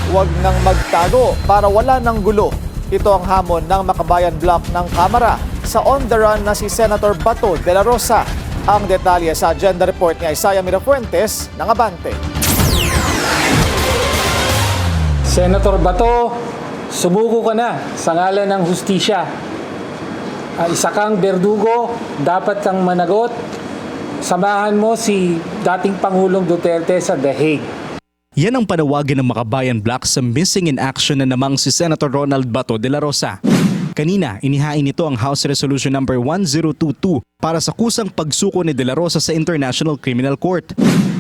huwag nang magtago para wala ng gulo. Ito ang hamon ng Makabayan Block ng Kamara sa on the run na si Senator Bato de la Rosa. Ang detalye sa agenda report ni Isaiah Mirafuentes ng Abante. Senator Bato, sumuko ka na sa ngalan ng hustisya. Isa kang berdugo, dapat kang managot. Samahan mo si dating Pangulong Duterte sa The Hague. Yan ang panawagan ng Makabayan Block sa missing in action na namang si Senator Ronald Bato de la Rosa. Kanina, inihain nito ang House Resolution No. 1022 para sa kusang pagsuko ni de la Rosa sa International Criminal Court.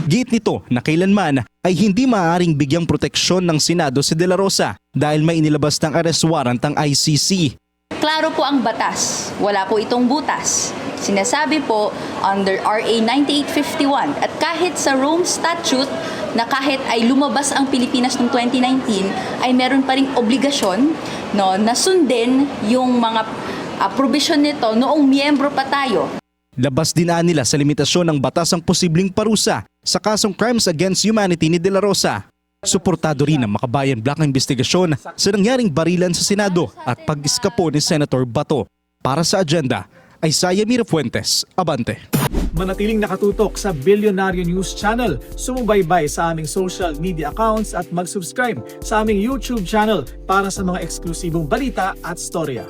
Giit nito na kailanman ay hindi maaaring bigyang proteksyon ng Senado si de la Rosa dahil may inilabas ng arrest warrant ang ICC. Klaro po ang batas, wala po itong butas. Sinasabi po under RA 9851 at kahit sa Rome Statute na kahit ay lumabas ang Pilipinas noong 2019 ay meron pa ring obligasyon na sundin yung mga provision nito noong miyembro pa tayo. Labas din nila sa limitasyon ng batas ang posibleng parusa sa kasong Crimes Against Humanity ni de la Rosa. Suportado rin ang Makabayan Block ang investigasyon sa nangyaring barilan sa Senado at pag-iskapo ni Senator Bato. Para sa agenda, Isaiah Mirafuentes, Abante. Manatiling nakatutok sa Bilyonaryo News Channel. Sumubaybay sa aming social media accounts at mag-subscribe sa aming YouTube channel para sa mga eksklusibong balita at storya.